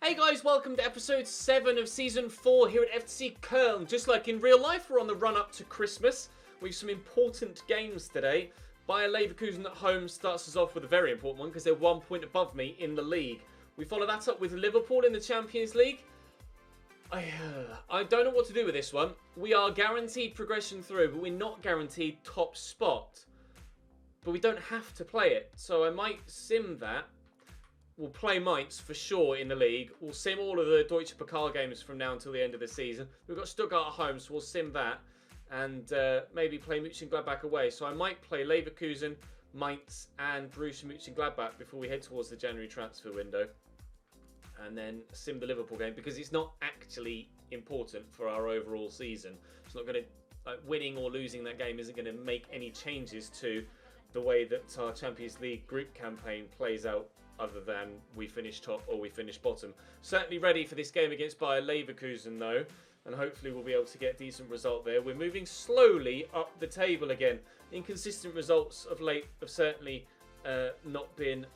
Hey guys, welcome to episode 7 of season 4 here at FC Köln. Just like in real life, we're on the run up to Christmas. We have some important games today. Bayer Leverkusen at home starts us off with a very important one because they're 1 point above me in the league. We follow that up with Liverpool in the Champions League. I don't know what to do with this one. We are guaranteed progression through, but we're not guaranteed top spot. But we don't have to play it, so I might sim that. We'll play Mainz for sure in the league. We'll sim all of the Deutsche Pokal games from now until the end of the season. We've got Stuttgart at home, so we'll sim that. And maybe play Mönchengladbach away. So I might play Leverkusen, Mainz and Borussia Mönchengladbach before we head towards the January transfer window. And then sim the Liverpool game because it's not actually important for our overall season. It's not going to... winning or losing that game isn't going to make any changes to the way that our Champions League group campaign plays out, other than we finish top or we finish bottom. Certainly ready for this game against Bayer Leverkusen though, and hopefully we'll be able to get a decent result there. We're moving slowly up the table again. Inconsistent results of late have certainly not been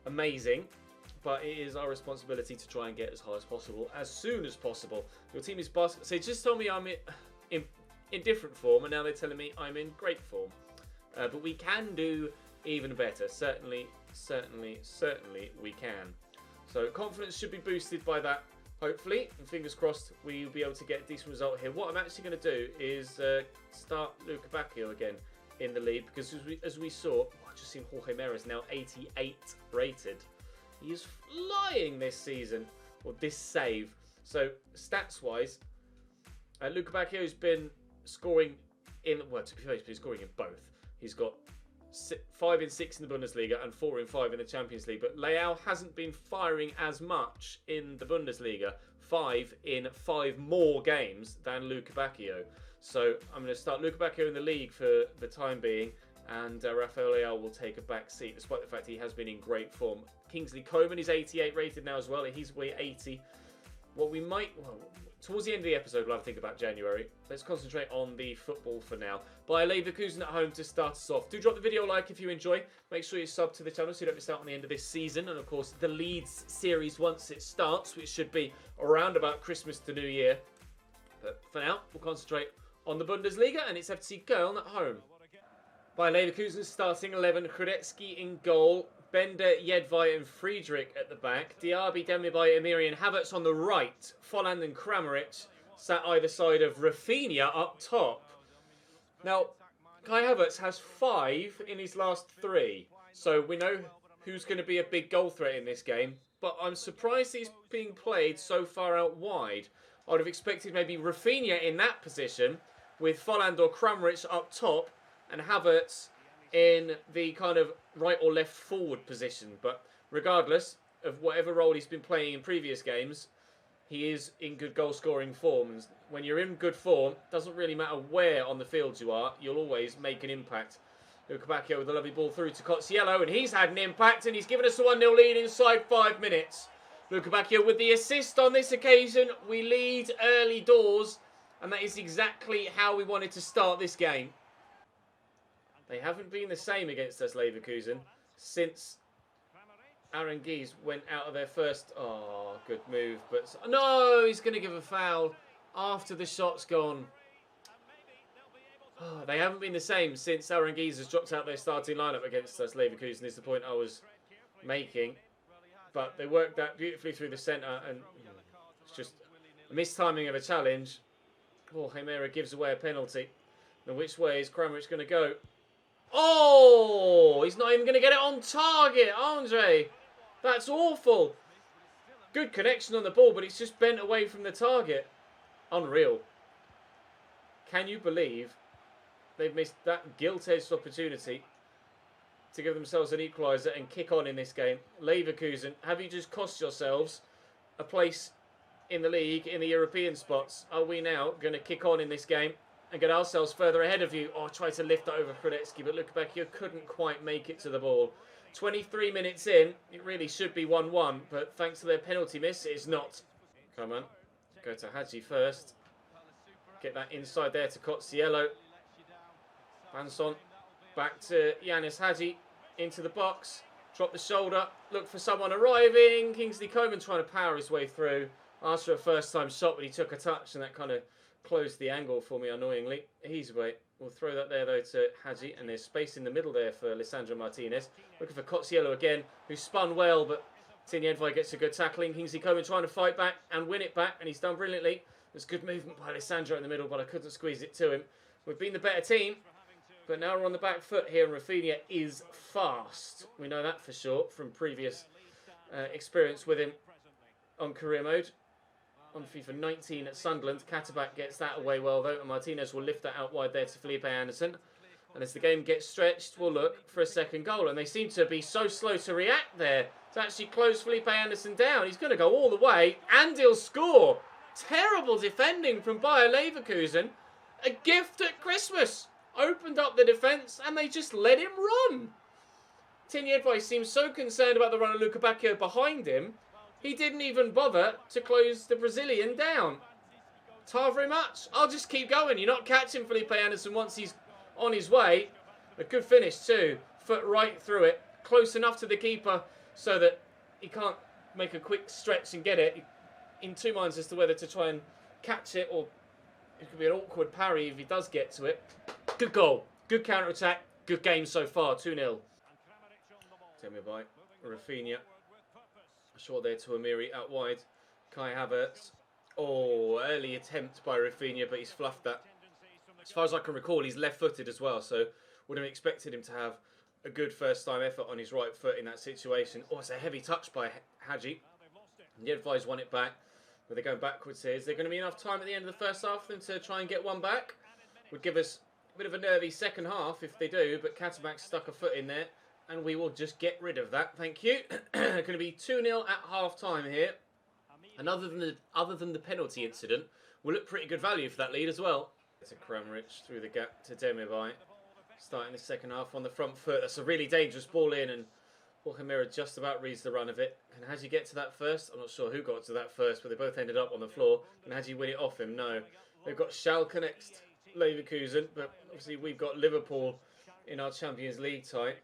amazing, but it is our responsibility to try and get as high as possible, as soon as possible. Your team is basket. So they just told me I'm in different form, and now they're telling me I'm in great form. But we can do even better. Certainly we can. So confidence should be boosted by that, hopefully, and fingers crossed we'll be able to get a decent result here. What I'm actually going to do is start Luka Bacchio again in the lead, because as we saw, I've just seen Jorge Mera is now 88 rated. He is flying this season, or this save. So stats wise, Luka Bacchio's been scoring in, well, to be fair, he's been scoring in both. He's got 5 in 6 in the Bundesliga and 4 in 5 in the Champions League. But Leao hasn't been firing as much in the Bundesliga. 5 in 5 more games than Luka Bacchio. So I'm going to start Luka Bacchio in the league for the time being. And Rafael Leao will take a back seat, despite the fact he has been in great form. Kingsley Coman is 88 rated now as well. He's way 80. What we might... Well, towards the end of the episode, we'll have to think about January. Let's concentrate on the football for now. Bayer Leverkusen at home to start us off. Do drop the video a like if you enjoy. Make sure you sub to the channel so you don't miss out on the end of this season. And of course, the Leeds series once it starts, which should be around about Christmas to New Year. But for now, we'll concentrate on the Bundesliga, and it's FC Köln at home. Bayer Leverkusen starting 11. Hradecky in goal. Bender, Jedvaj and Friedrich at the back. Diaby, Demirbay, Amiri and Havertz on the right. Folland and Kramaric sat either side of Rafinha up top. Now, Kai Havertz has 5 in his last 3. So we know who's going to be a big goal threat in this game. But I'm surprised he's being played so far out wide. I would have expected maybe Rafinha in that position with Folland or Kramaric up top and Havertz in the kind of right or left forward position. But regardless of whatever role he's been playing in previous games, he is in good goal scoring form. And when you're in good form, it doesn't really matter where on the field you are, you'll always make an impact. Luka Bacchio with a lovely ball through to Cozziello, and he's had an impact, and he's given us a 1-0 lead inside 5 minutes. Luka Bacchio with the assist on this occasion. We lead early doors, and that is exactly how we wanted to start this game. They haven't been the same against us, Leverkusen, since Aranguiz went out of their first... Oh, good move. But no, he's going to give a foul after the shot's gone. Oh, they haven't been the same since Aranguiz has dropped out their starting lineup against us, Leverkusen, is the point I was making. But they worked that beautifully through the centre, and it's just a mistiming of a challenge. Jorge Mera gives away a penalty. Now, which way is Kramaric going to go? Oh, he's not even going to get it on target, Andre. That's awful. Good connection on the ball, but it's just bent away from the target. Unreal. Can you believe they've missed that gilt-edged opportunity to give themselves an equaliser and kick on in this game? Leverkusen, have you just cost yourselves a place in the league, in the European spots? Are we now going to kick on in this game and get ourselves further ahead of you? Oh, try to lift that over Hradecky, but Luka Bacchio couldn't quite make it to the ball. 23 minutes in, it really should be 1-1, but thanks to their penalty miss, it's not. Come on, go to Hadji first. Get that inside there to Cozziello. Banson, back to Yanis Hadji, into the box. Drop the shoulder. Look for someone arriving. Kingsley Coman trying to power his way through. After a first-time shot, but he took a touch, and that kind of closed the angle for me, annoyingly. He's away. We'll throw that there, though, to Hadji, and there's space in the middle there for Lisandro Martinez. Looking for Cotsiello again, who spun well, but Tiniedvai gets a good tackling. Kingsley Coman trying to fight back and win it back, and he's done brilliantly. There's good movement by Lisandro in the middle, but I couldn't squeeze it to him. We've been the better team, but now we're on the back foot here, and Rafinha is fast. We know that for sure from previous experience with him on career mode. On FIFA 19 at Sunderland, Katterbach gets that away well though, and Martinez will lift that out wide there to Felipe Anderson. And as the game gets stretched, we'll look for a second goal. And they seem to be so slow to react there to actually close Felipe Anderson down. He's going to go all the way, and he'll score. Terrible defending from Bayer Leverkusen. A gift at Christmas. Opened up the defence, and they just let him run. Tiniedvai seems so concerned about the run of Luca Bacchio behind him, he didn't even bother to close the Brazilian down. Ta very much. I'll just keep going. You're not catching Felipe Anderson once he's on his way. A good finish too. Foot right through it. Close enough to the keeper so that he can't make a quick stretch and get it. In two minds as to whether to try and catch it, or it could be an awkward parry if he does get to it. Good goal. Good counter-attack. Good game so far. 2-0. Demirbay. Rafinha. Short there to Amiri out wide. Kai Havertz. Oh, early attempt by Rafinha, but he's fluffed that. As far as I can recall, he's left-footed as well, so would have expected him to have a good first-time effort on his right foot in that situation. Oh, it's a heavy touch by Hadji. And the advice won it back, but they're going backwards here. Is there going to be enough time at the end of the first half for them to try and get one back? Would give us a bit of a nervy second half if they do, but Katterbach stuck a foot in there. And we will just get rid of that. Thank you. Going to be 2-0 at half-time here. And other than the penalty incident, we'll look pretty good value for that lead as well. It's a Kramaric through the gap to Demirbay. Starting the second half on the front foot. That's a really dangerous ball in, and Jorge Mira just about reads the run of it. Can Hadji get to that first? I'm not sure who got to that first, but they both ended up on the floor. Can Hadji win it off him? No. They've got Schalke next, Leverkusen, but obviously we've got Liverpool in our Champions League tie.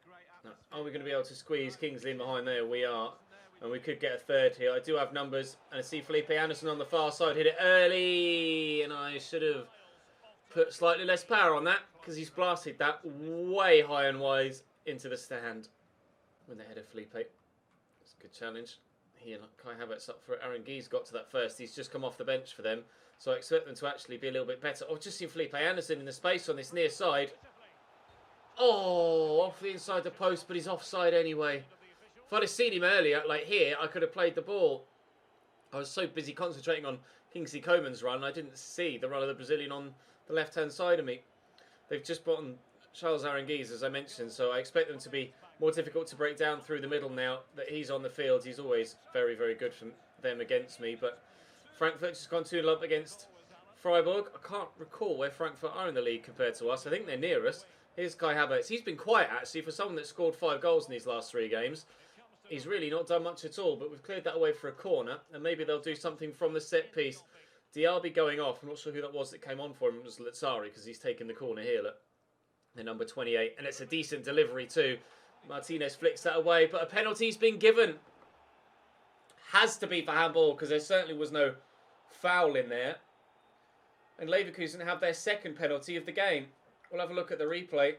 Are we going to be able to squeeze Kingsley in behind there? We are. And we could get a third here. I do have numbers. And I see Felipe Anderson on the far side hit it early. And I should have put slightly less power on that, because he's blasted that way high and wide into the stand. When the header Felipe. It's a good challenge. He and Kai Havertz up for it. Aaron Guy's got to that first. He's just come off the bench for them. So I expect them to actually be a little bit better. Oh, just seen Felipe Anderson in the space on this near side. Oh, off the inside the post, but he's offside anyway. If I'd have seen him earlier, like here, I could have played the ball. I was so busy concentrating on Kingsley Coman's run, I didn't see the run of the Brazilian on the left-hand side of me. They've just brought on Charles Aranguiz, as I mentioned, so I expect them to be more difficult to break down through the middle now that he's on the field. He's always very, very good for them against me, but Frankfurt just gone 2-0 up against Freiburg. I can't recall where Frankfurt are in the league compared to us. I think they're near us. Here's Kai Havertz. He's been quiet, actually, for someone that scored 5 goals in these last 3 games. He's really not done much at all, but we've cleared that away for a corner, and maybe they'll do something from the set piece. Diaby going off. I'm not sure who that was that came on for him. It was Lazzari, because he's taken the corner here, look. The number 28, and it's a decent delivery too. Martinez flicks that away, but a penalty's been given. Has to be for handball, because there certainly was no foul in there. And Leverkusen have their second penalty of the game. We'll have a look at the replay.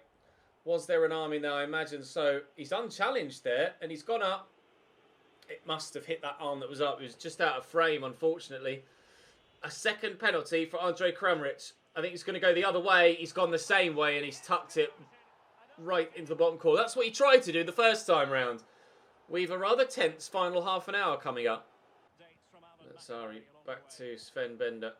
Was there an arm in there? I imagine so. He's unchallenged there, and he's gone up. It must have hit that arm that was up. It was just out of frame, unfortunately. A second penalty for Andre Kramaric. I think he's going to go the other way. He's gone the same way, and he's tucked it right into the bottom corner. That's what he tried to do the first time round. We've a rather tense final half an hour coming up. Sorry, back to Sven Bender.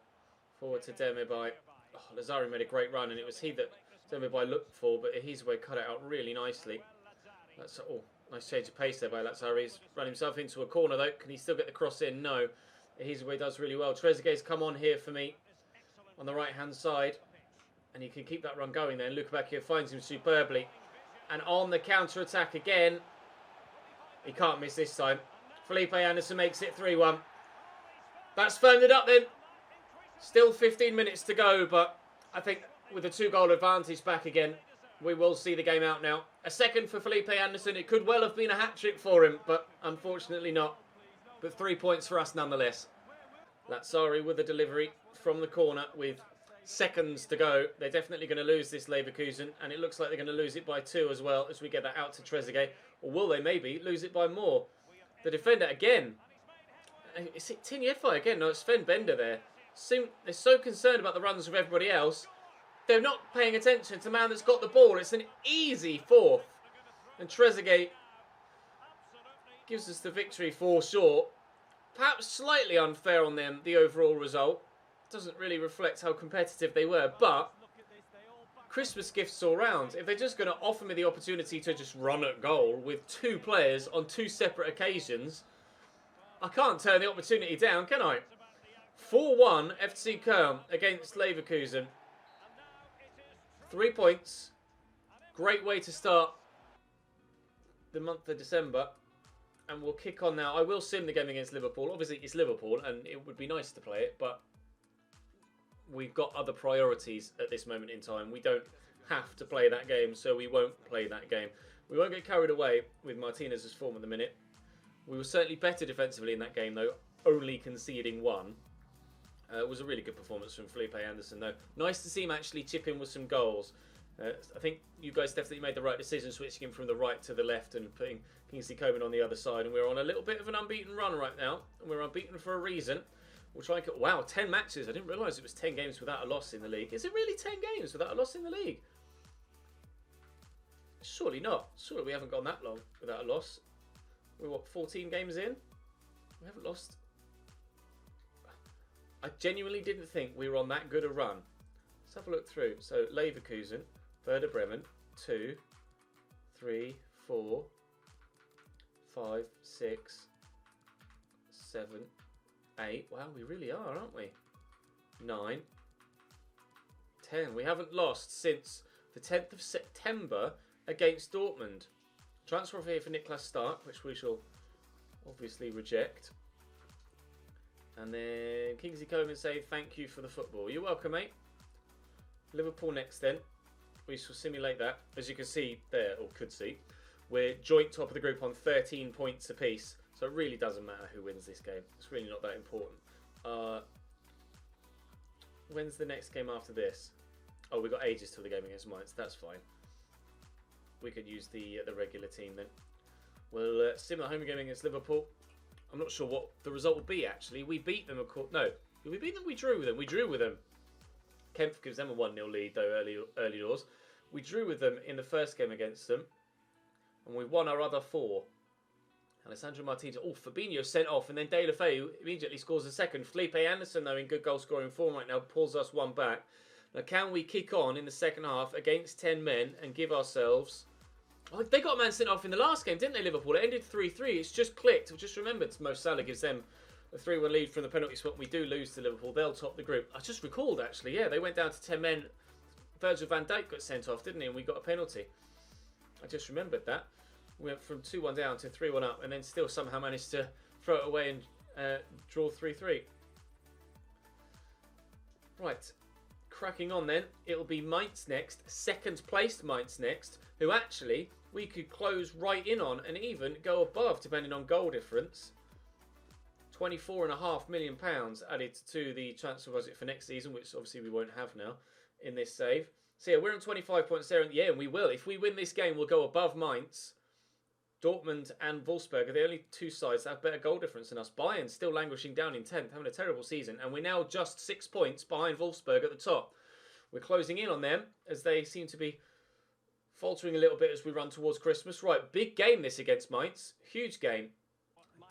Forward to Demirbay. Oh, Lazzari made a great run, and it was he that Demirbay looked for, but he's way cut it out really nicely. That's nice change of pace there by Lazzari. He's run himself into a corner though. Can he still get the cross in? No. He's does really well. Trezeguet's come on here for me on the right hand side, and he can keep that run going there. And Luca Bacchio finds him superbly. And on the counter attack again, he can't miss this time. Felipe Anderson makes it 3-1. That's firmed it up then. Still 15 minutes to go, but I think with a 2-goal advantage back again, We will see the game out now. A second for Felipe Anderson. It could well have been a hat-trick for him, but unfortunately not. But 3 points for us nonetheless. Lazzari with a delivery from the corner with seconds to go. They're definitely going to lose this Leverkusen, and it looks like they're going to lose it by 2 as well as we get that out to Trezeguet. Or will they maybe lose it by more? The defender again. Is it Tinyefa again? No, it's Sven Bender there. They're so concerned about the runs of everybody else. They're not paying attention to the man that's got the ball. It's an easy fourth. And Trezeguet gives us the victory for sure. Perhaps slightly unfair on them, the overall result. Doesn't really reflect how competitive they were, but Christmas gifts all round. If they're just going to offer me the opportunity to just run at goal with 2 players on 2 separate occasions, I can't turn the opportunity down, can I? 4-1 FC Köln against Leverkusen. 3 points. Great way to start the month of December. And we'll kick on now. I will sim the game against Liverpool. Obviously, it's Liverpool, and it would be nice to play it, but we've got other priorities at this moment in time. We don't have to play that game, so we won't play that game. We won't get carried away with Martinez's form at the minute. We were certainly better defensively in that game, though, only conceding 1. It was a really good performance from Felipe Anderson, though. Nice to see him actually chip in with some goals. I think you guys definitely made the right decision switching him from the right to the left and putting Kingsley Coman on the other side. And we're on a little bit of an unbeaten run right now. And we're unbeaten for a reason. We'll try and get... Wow, 10 matches. I didn't realise it was 10 games without a loss in the league. Is it really 10 games without a loss in the league? Surely not. Surely we haven't gone that long without a loss. We're, what, 14 games in? We haven't lost... I genuinely didn't think we were on that good a run. Let's have a look through. So, Leverkusen, Werder Bremen, 2, 3, 4, 5, 6, 7, 8. Wow, we really are, aren't we? 9, 10. We haven't lost since the 10th of September against Dortmund. Transfer fee for Niklas Stark, which we shall obviously reject. And then Kingsley Coman say thank you for the football. You're welcome, mate. Liverpool next then. We shall simulate that. As you can see there, or could see, we're joint top of the group on 13 points apiece. So it really doesn't matter who wins this game. It's really not that important. When's the next game after this? Oh, we've got ages till the game against Mainz. That's fine. We could use the regular team then. We'll sim the home game against Liverpool. I'm not sure what the result will be, actually. We beat them, of course. No. Did we beat them? We drew with them. We drew with them. Kempf gives them a 1-0 lead, though, early doors. We drew with them in the first game against them. And we won our other 4. Alessandro Martinez. Oh, Fabinho sent off. And then De La Feu immediately scores a second. Felipe Anderson, though, in good goal-scoring form right now, pulls us 1 back. Now, can we kick on in the second half against 10 men and give ourselves... Oh, they got a man sent off in the last game, didn't they, Liverpool? It ended 3-3. It's just clicked. I've just remembered Mo Salah gives them a 3-1 lead from the penalty spot. We do lose to Liverpool. They'll top the group. I just recalled, actually, yeah, they went down to 10 men. Virgil van Dijk got sent off, didn't he? And we got a penalty. I just remembered that. We went from 2-1 down to 3-1 up and then still somehow managed to throw it away and draw 3-3. Right. Cracking on then. It'll be Mainz next. Second placed Mainz next. Who actually... we could close right in on and even go above, depending on goal difference. £24.5 million added to the transfer budget for next season, which obviously we won't have now in this save. So yeah, we're on 25 points there. Yeah, and we will. If we win this game, we'll go above Mainz. Dortmund and Wolfsburg are the only 2 sides that have better goal difference than us. Bayern still languishing down in 10th, having a terrible season. And we're now just 6 points behind Wolfsburg at the top. We're closing in on them as they seem to be faltering a little bit as we run towards Christmas. Right, big game this against Mainz. Huge game.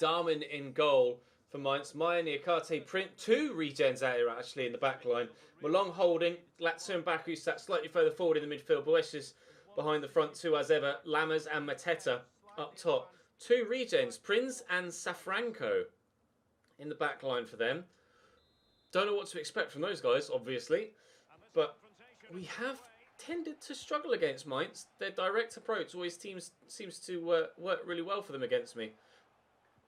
Darman in goal for Mainz. Maya, Niakate, Print. 2 regens out here actually in the back line. Malong holding. Latsu and Baku sat slightly further forward in the midfield. Boesch behind the front 2 as ever. Lammers and Mateta up top. 2 regens. Prince and Safranco in the back line for them. Don't know what to expect from those guys, obviously. But we have tended to struggle against Mainz. Their direct approach always seems to work really well for them against me.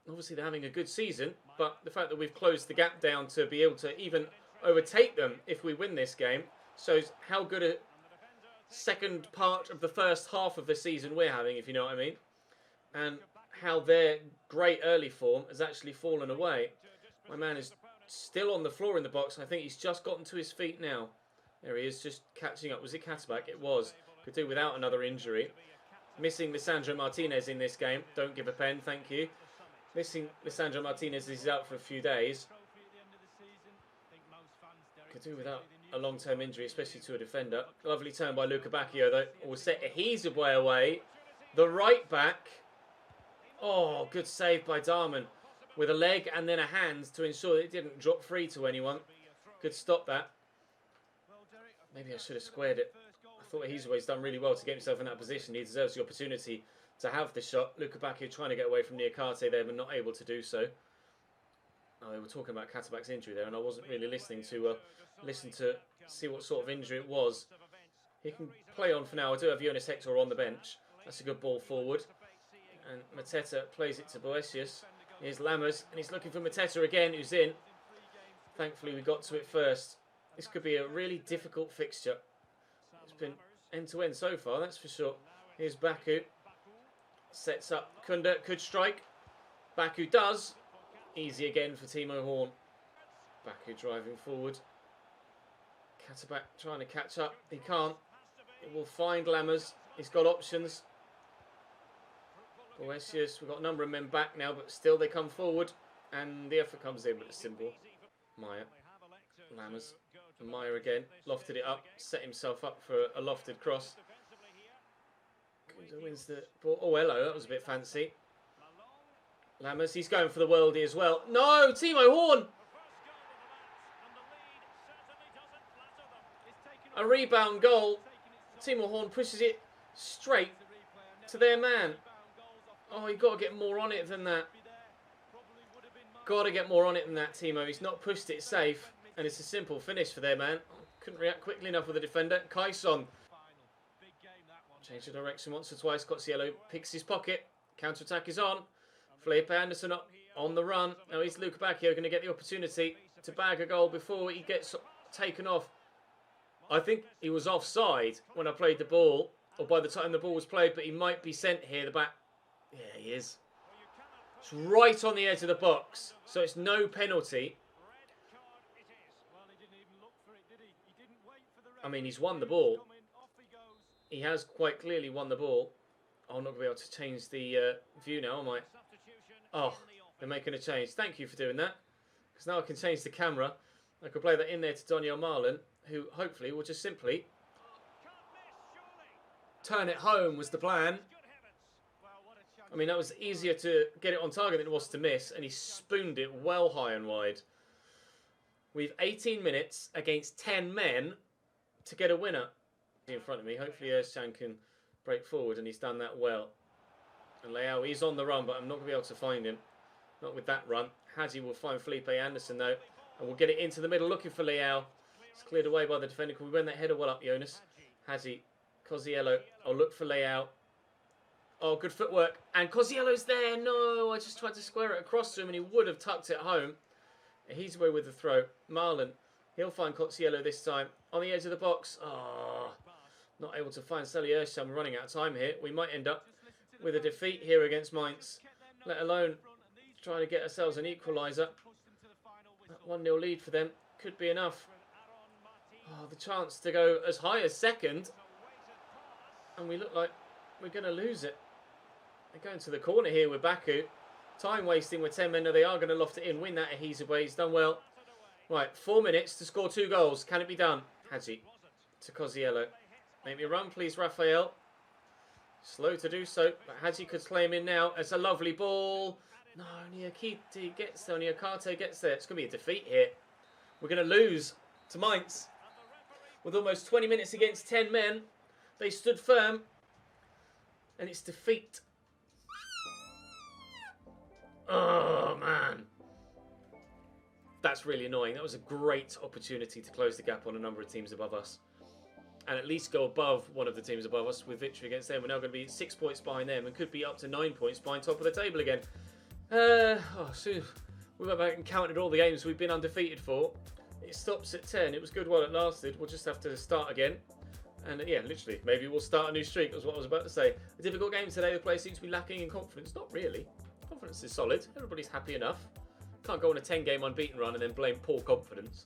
Obviously, they're having a good season, but the fact that we've closed the gap down to be able to even overtake them if we win this game shows how good second part of the first half of the season we're having, if you know what I mean. And how their great early form has actually fallen away. My man is still on the floor in the box. I think he's just gotten to his feet now. There he is, just catching up. Was it Katterbach? It was. Could do without another injury. Missing Lisandro Martinez in this game. Don't give a pen, thank you. Missing Lisandro Martinez. He's out for a few days. Could do without a long-term injury, especially to a defender. Lovely turn by Luca Bacchio, though. Will set Ep7 away. The right back. Oh, good save by Darman. With a leg and then a hand to ensure that it didn't drop free to anyone. Could stop that. Maybe I should have squared it. I thought Ep7's done really well to get himself in that position. He deserves the opportunity to have the shot. Luca Bacchio trying to get away from Niakate there, but not able to do so. Oh, they were talking about Katterbach's injury there, and I wasn't really listening to see what sort of injury it was. He can play on for now. I do have Jonas Hector on the bench. That's a good ball forward. And Mateta plays it to Boetius. Here's Lammers, and he's looking for Mateta again, who's in. Thankfully, we got to it first. This could be a really difficult fixture. It's been end-to-end so far, that's for sure. Here's Baku. Sets up. Kunda could strike. Baku does. Easy again for Timo Horn. Baku driving forward. Katterbach trying to catch up. He can't. It will find Lammers. He's got options. Boetius, we've got a number of men back now, but still they come forward. And the effort comes in, but it's simple. Meyer. Lammers. And Meyer again. Lofted it up. Set himself up for a lofted cross. Kuda wins the ball. Oh, hello. That was a bit fancy. Lammers, he's going for the worldie as well. No, Timo Horn. A rebound goal. Timo Horn pushes it straight to their man. Oh, you've got to get more on it than that. Got to get more on it than that, Timo. He's not pushed it safe. And it's a simple finish for their man. Couldn't react quickly enough with the defender. Kaison. Change the direction once or twice. Cozziello picks his pocket. Counter-attack is on. Felipe Anderson on the run. Now he's Luca Bacchio going to get the opportunity to bag a goal before he gets taken off. I think he was offside when I played the ball, or by the time the ball was played, but he might be sent here. The back, yeah, he is. It's right on the edge of the box, so it's no penalty. I mean, he's won the ball. He has quite clearly won the ball. I'm not going to be able to change the view now, am I? Oh, they're making a change. Thank you for doing that. Because now I can change the camera. I could play that in there to Daniel Marlin, who hopefully will just simply turn it home was the plan. I mean, that was easier to get it on target than it was to miss, and he spooned it well high and wide. We've 18 minutes against 10 men to get a winner. In front of me, hopefully Özcan can break forward, and he's done that well. And Leao, he's on the run, but I'm not going to be able to find him. Not with that run. Hadji will find Felipe Anderson, though. And we'll get it into the middle, looking for Leao. It's cleared away by the defender. Can we win that header well up, Jonas? Hadji, Cozziello. I'll look for Leao. Oh, good footwork. And Cozziello's there. No, I just tried to square it across to him, and he would have tucked it home. He's away with the throw. Marlon, he'll find Cozziello this time. On the edge of the box. Oh, not able to find Sally Özcan. We're running out of time here. We might end up with a defeat here against Mainz, let alone trying to get ourselves an equaliser. That 1-0 lead for them could be enough. Oh, the chance to go as high as second, and we look like we're going to lose it. They're going to the corner here with Baku. Time wasting with 10 men. No, they are going to loft it in, win that Ep7. He's done well. Right, 4 minutes to score 2 goals. Can it be done? Hadji to Cozziello. Make me run, please, Raphael. Slow to do so, but Hadji could claim in now. It's a lovely ball. No, Niakate gets there. Niakate gets there. It's going to be a defeat here. We're going to lose to Mainz. With almost 20 minutes against 10 men, they stood firm. And it's defeat. Oh, man. That's really annoying. That was a great opportunity to close the gap on a number of teams above us. And at least go above one of the teams above us with victory against them. We're now going to be 6 points behind them and could be up to 9 points behind top of the table again. Soon we went back and counted all the games we've been undefeated for. It stops at 10. It was good while it lasted. We'll just have to start again. And yeah, literally, maybe we'll start a new streak, was what I was about to say. A difficult game today, the players seem to be lacking in confidence. Not really. Confidence is solid. Everybody's happy enough. Can't go on a 10-game unbeaten run and then blame poor confidence.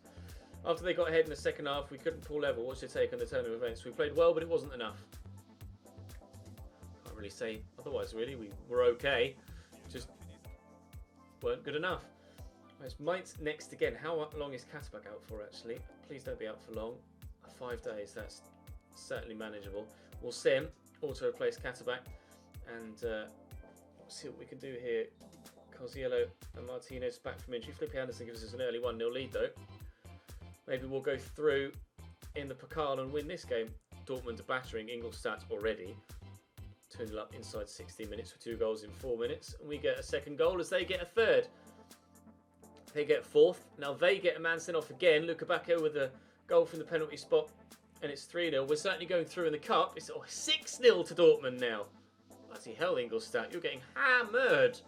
After they got ahead in the second half, we couldn't pull level. What's your take on the turn of events? We played well, but it wasn't enough. Can't really say otherwise, really. We were okay. Just weren't good enough. It's Mites next again. How long is Katterbach out for, actually? Please don't be out for long. 5 days, that's certainly manageable. We'll sim, auto replace Katterbach, and see what we can do here. Cosiello and Martinez back from injury. Felipe Anderson gives us an early 1-0 lead though. Maybe we'll go through in the Pokal and win this game. Dortmund are battering Ingolstadt already. 2-0 up inside 16 minutes for 2 goals in 4 minutes. And we get a second goal as they get a third. They get fourth. Now they get a man sent off again. Luka Bacco with a goal from the penalty spot. And it's 3-0. We're certainly going through in the cup. It's 6-0 to Dortmund now. Bloody hell, Ingolstadt. You're getting hammered.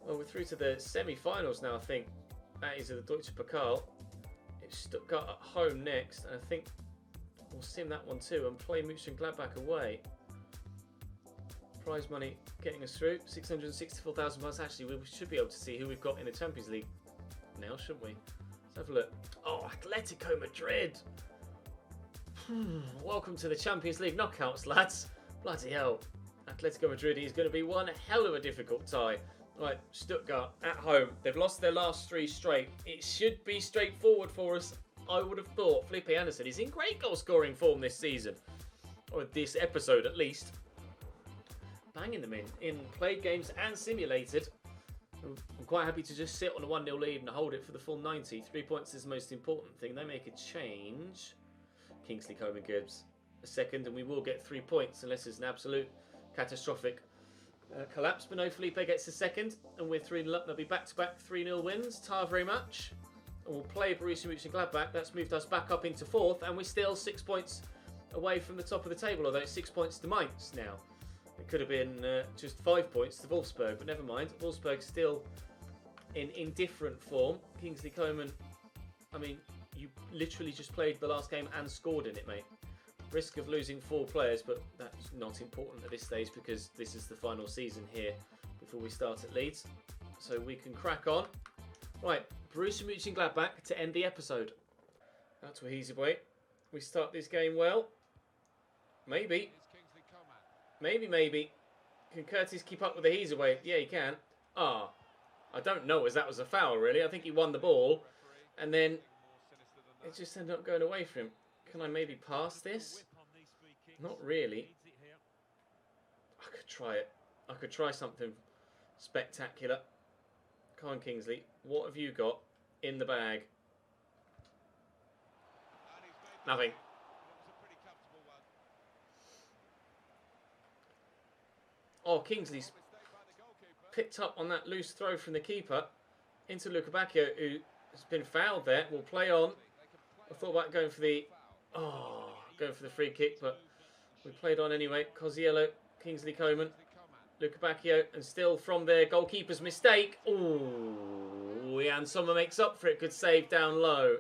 Well, we're through to the semi-finals now, I think. That is the Deutsche Pokal. It's Stuttgart at home next. And I think we'll sim that one too and play Mönchengladbach away. Prize money getting us through. £664,000. Actually, we should be able to see who we've got in the Champions League now, shouldn't we? Let's have a look. Oh, Atletico Madrid. Welcome to the Champions League knockouts, lads. Bloody hell. Atletico Madrid is going to be one hell of a difficult tie. Right, Stuttgart at home. They've lost their last 3 straight. It should be straightforward for us, I would have thought. Felipe Anderson is in great goal-scoring form this season. Or this episode, at least. Banging them in played games and simulated. I'm quite happy to just sit on a 1-0 lead and hold it for the full 90. 3 points is the most important thing. They make a change. Kingsley Coman gives a second, and we will get 3 points unless it's an absolute catastrophic collapse. But no, Felipe gets a second, and we're 3-0 up. They'll be back-to-back 3-0 wins. Tar very much. And we'll play Borussia Mönchengladbach. That's moved us back up into 4th, and we're still 6 points away from the top of the table, although it's 6 points to Mainz now. It could have been just 5 points to Wolfsburg, but never mind. Wolfsburg still in different form. Kingsley Coman, I mean, you literally just played the last game and scored in it, mate. Risk of losing 4 players, but that's not important at this stage because this is the final season here before we start at Leeds. So we can crack on. Right, Borussia Mönchengladbach to end the episode. That's Wahizibwe. We start this game well. Maybe. Maybe. Can Curtis keep up with the Heezaway? Yeah, he can. I don't know as that was a foul, really. I think he won the ball. And then it just ended up going away from him. Can I maybe pass this? Not really. I could try it. I could try something spectacular. Come on, Kingsley. What have you got in the bag? Nothing. Oh, Kingsley's picked up on that loose throw from the keeper into Luka Bacco, who has been fouled there. Will play on. I thought about going for the free kick, but we played on anyway. Cosiello, Kingsley Coman, Luka Bacco, and still from their goalkeeper's mistake. Oh, and someone makes up for it. Good save down low.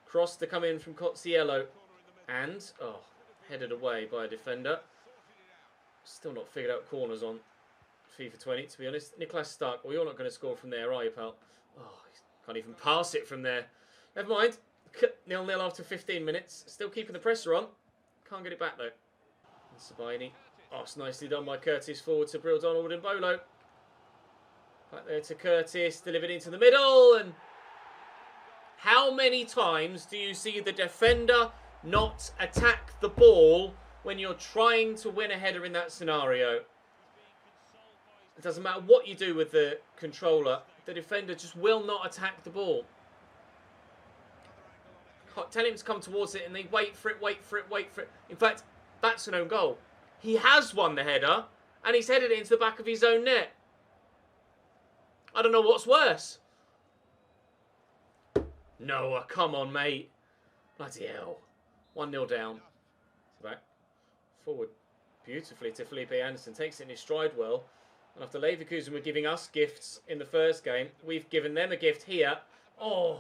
Cross to come in from Cosiello, and headed away by a defender. Still not figured out corners on FIFA 20, to be honest. Niklas Stark, well, you're not going to score from there, are you, pal? Oh, can't even pass it from there. Never mind. 0-0 after 15 minutes. Still keeping the pressure on. Can't get it back, though. And Sabini. Oh, it's nicely done by Curtis forward to Brill Donald and Bolo. Back there to Curtis. Delivered into the middle. And how many times do you see the defender not attack the ball when you're trying to win a header in that scenario? It doesn't matter what you do with the controller, the defender just will not attack the ball. Tell him to come towards it and they wait for it. In fact, that's an own goal. He has won the header and he's headed it into the back of his own net. I don't know what's worse. Noah, come on, mate. Bloody hell. 1-0 down. Back. Forward beautifully to Felipe Anderson. Takes it in his stride well. And after Leverkusen were giving us gifts in the first game, we've given them a gift here. Oh.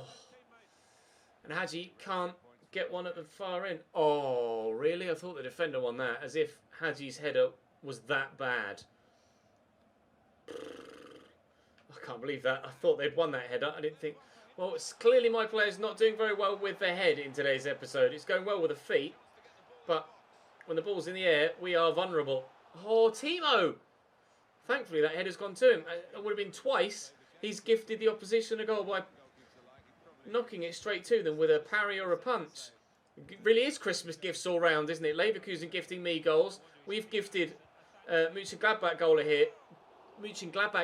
And Hadji can't get one at the far end. Oh, really? I thought the defender won that, as if Hadji's header was that bad. I can't believe that. I thought they'd won that header. I didn't think... Well, it's clearly my player's not doing very well with their head in today's episode. It's going well with the feet, but when the ball's in the air, we are vulnerable. Oh, Timo! Thankfully, that header's gone to him. It would have been twice. He's gifted the opposition a goal by knocking it straight to them with a parry or a punch. It really is Christmas gifts all round, isn't it? Leverkusen gifting me goals. We've gifted Mönchengladbach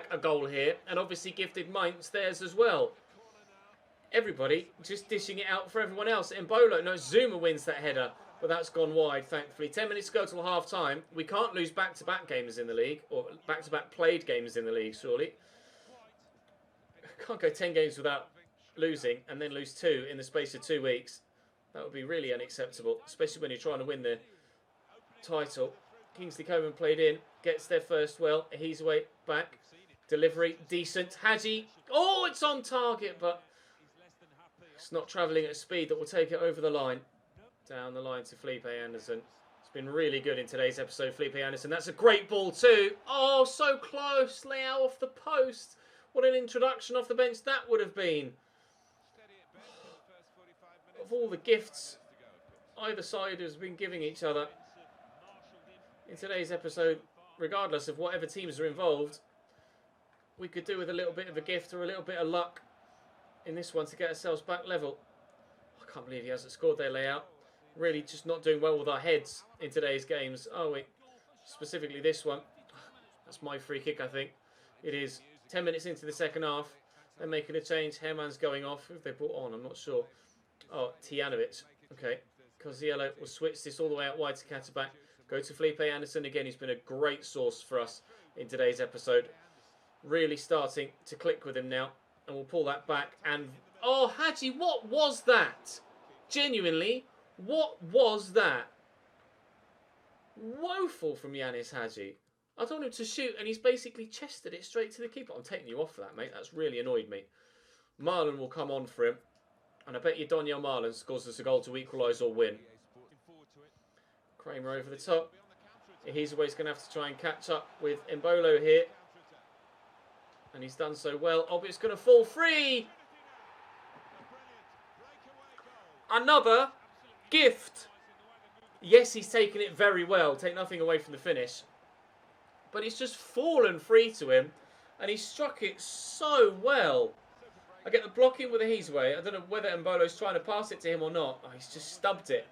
a goal here, and obviously gifted Mainz theirs as well. Everybody just dishing it out for everyone else. Mbolo, no, Zuma wins that header, but that's gone wide, thankfully. 10 minutes to go till half-time. We can't lose back-to-back games in the league, or back-to-back played games in the league, surely. Can't go 10 games without losing, and then lose 2 in the space of 2 weeks. That would be really unacceptable, especially when you're trying to win the title. Kingsley Coman played in, gets there first well. He's away back. Delivery, decent. Hadji, oh, it's on target, but it's not travelling at a speed that will take it over the line. Down the line to Felipe Anderson. It's been really good in today's episode, Felipe Anderson. That's a great ball too. Oh, so close. Leao off the post. What an introduction off the bench that would have been. Of all the gifts either side has been giving each other in today's episode, regardless of whatever teams are involved, we could do with a little bit of a gift or a little bit of luck in this one to get ourselves back level. I can't believe he hasn't scored their layout. Really just not doing well with our heads in today's games. Oh, wait. Specifically this one. That's my free kick, I think. It is 10 minutes into the second half. They're making a change. Hairman's going off. Who have they brought on? I'm not sure. Oh, Tijanovic. Okay. Koziello will switch this all the way out wide to Katterback. Go to Felipe Anderson again. He's been a great source for us in today's episode. Really starting to click with him now. And we'll pull that back. And, oh, Hadji, what was that? Genuinely, what was that? Woeful from Yanis Hadji. I told him to shoot, and he's basically chested it straight to the keeper. I'm taking you off for that, mate. That's really annoyed me. Marlon will come on for him. And I bet you Daniel Marlon scores us a goal to equalise or win. Kramer over the top. He's always going to have to try and catch up with Mbolo here. And he's done so well. Oh, but it's going to fall free. Another gift. Yes, he's taken it very well. Take nothing away from the finish. But it's just fallen free to him. And he struck it so well. I get the blocking with a Heasway. I don't know whether Mbolo's trying to pass it to him or not. Oh, he's just stubbed it.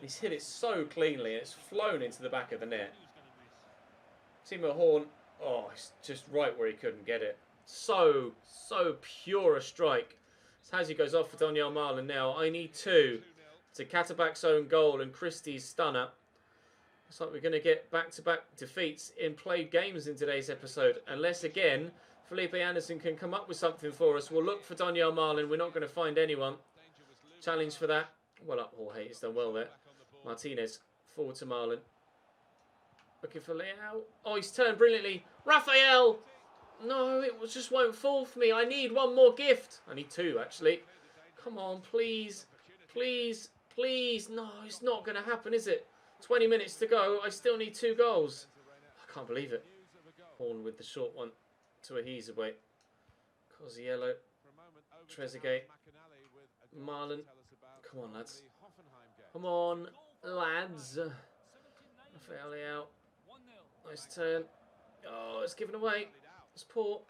He's hit it so cleanly. It's flown into the back of the net. Timo Horn. Oh, it's just right where he couldn't get it. So pure a strike. Hadji goes off for Daniel Marlon now. I need 2 to Katterback's own goal and Christie's stunner. Looks like we're going to get back-to-back defeats in played games in today's episode. Unless, again, Felipe Anderson can come up with something for us. We'll look for Daniel Marlon. We're not going to find anyone. Challenge for that. Well up, Jorge. He's done well there. Martinez forward to Marlon. Looking for Leao. Oh, he's turned brilliantly. Raphael! No, it just won't fall for me. I need one more gift. I need 2, actually. Come on, please. Please. Please. No, it's not going to happen, is it? 20 minutes to go. I still need 2 goals. I can't believe it. Horn with the short one to a Heasaway. Koziello. Trezeguet. Marlon. Come on, lads. Come on, lads. Raphael Leao. Nice turn. Oh, it's given away. It's poor.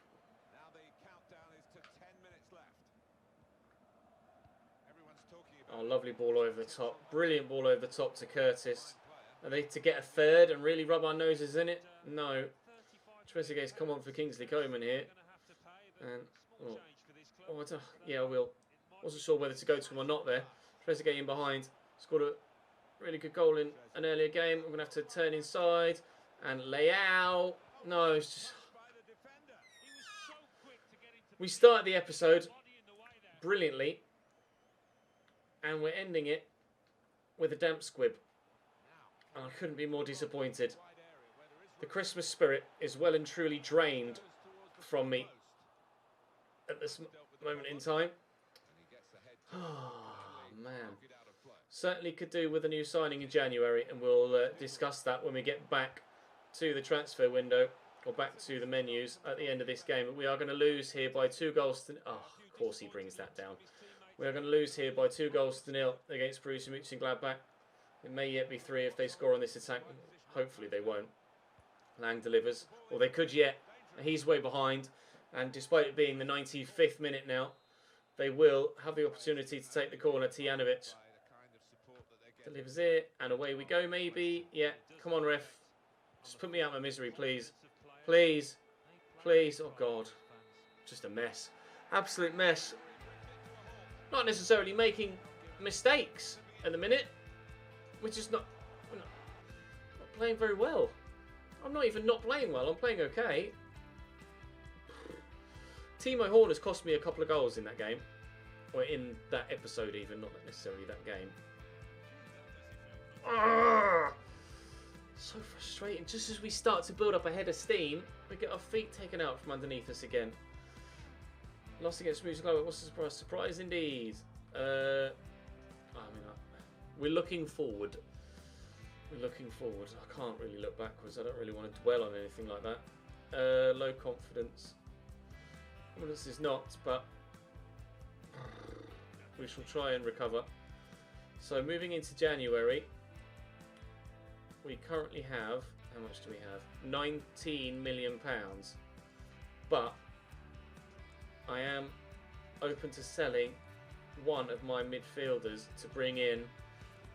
Oh, lovely ball over the top. Brilliant ball over the top to Curtis. Are they to get a third and really rub our noses in it? No. Trezeguet's come on for Kingsley Coman here. And, yeah, I will. Wasn't sure whether to go to him or not there. Trezeguet in behind. Scored a really good goal in an earlier game. We're going to have to turn inside. And Leao. No, it's just... We started the episode brilliantly. And we're ending it with a damp squib. And I couldn't be more disappointed. The Christmas spirit is well and truly drained from me at this moment in time. Oh, man. Certainly could do with a new signing in January, and we'll discuss that when we get back to the transfer window, or back to the menus at the end of this game. But we are going to lose here by 2 goals to... Oh, of course he brings that down. We are going to lose here by 2 goals to 0 against Borussia Mönchengladbach. It may yet be 3 if they score on this attack. Hopefully they won't. Lang delivers, or they could yet. He's way behind, and despite it being the 95th minute now, they will have the opportunity to take the corner. Tijanovic delivers it, and away we go maybe. Yeah, come on ref. Just put me out of my misery, please. Please. Please. Oh, God. Just a mess. Absolute mess. Not necessarily making mistakes at the minute. We're not playing very well. I'm not even not playing well. I'm playing okay. Timo Horner's cost me a couple of goals in that game. Or in that episode even, not necessarily that game. So frustrating. Just as we start to build up a head of steam, we get our feet taken out from underneath us again. Lost against Mönchengladbach. What's the surprise? Surprise indeed. We're looking forward. We're looking forward. I can't really look backwards. I don't really want to dwell on anything like that. Low confidence. Confidence is not, but we shall try and recover. So moving into January, we currently have, how much do we have? £19 million. But I am open to selling one of my midfielders to bring in,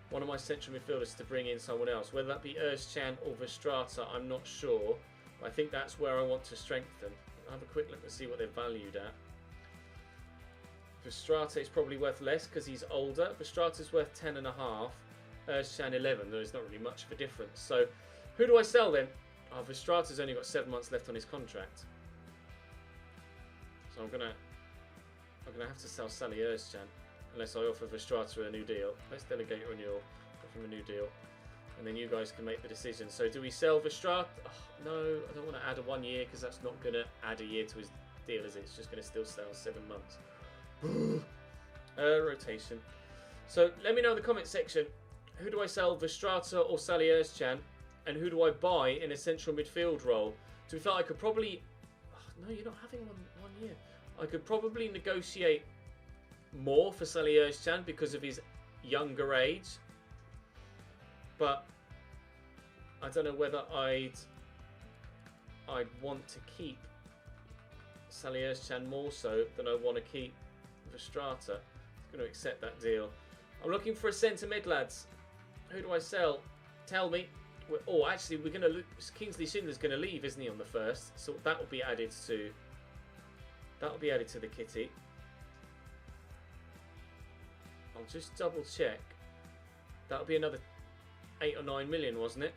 one of my central midfielders to bring in someone else. Whether that be Özcan or Verstrata, I'm not sure. But I think that's where I want to strengthen. I'll have a quick look and see what they're valued at. Verstrata is probably worth less because he's older. Verstrata's worth 10.5. Özcan 11. There's not really much of a difference. So who do I sell then? Oh, Verstrata's only got 7 months left on his contract. So I'm gonna have to sell Sally Özcan unless I offer Verstrata a new deal. Let's delegate a renewal, offer him a new deal, and then you guys can make the decision. So do we sell Verstrata? Oh, no, I don't want to add a 1 year because that's not going to add a year to his deal, is it? It's just going to still sell 7 months. Rotation. So let me know in the comment section, who do I sell, Verstrata or Sally Özcan, and who do I buy in a central midfield role? So we thought I could probably... Oh, no, you're not having one year. I could probably negotiate more for Sally Özcan because of his younger age, but I don't know whether I'd want to keep Sally Özcan more so than I want to keep Verstrata. I'm going to accept that deal. I'm looking for a centre mid, lads. Who do I sell? Tell me. Oh, actually, we're going to. Kingsley Schindler's going to leave, isn't he, on the 1st? So that will be added to. That will be added to the kitty. I'll just double check. That'll be another 8 or 9 million, wasn't it?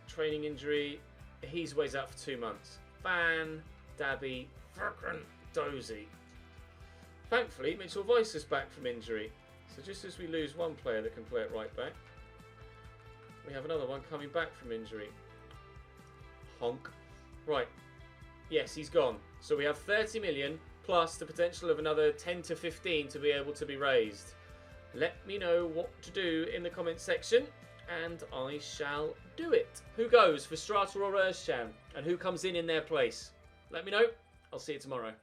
Training injury. He's ways out for 2 months. Fan, Dabby, frickin' dozy. Thankfully, Mitchell Weiss is back from injury. So just as we lose one player that can play at right back, we have another one coming back from injury. Honk. Right. Yes, he's gone. So we have 30 million plus the potential of another 10 to 15 to be able to be raised. Let me know what to do in the comment section and I shall do it. Who goes for Strata or Özcan? And who comes in their place? Let me know. I'll see you tomorrow.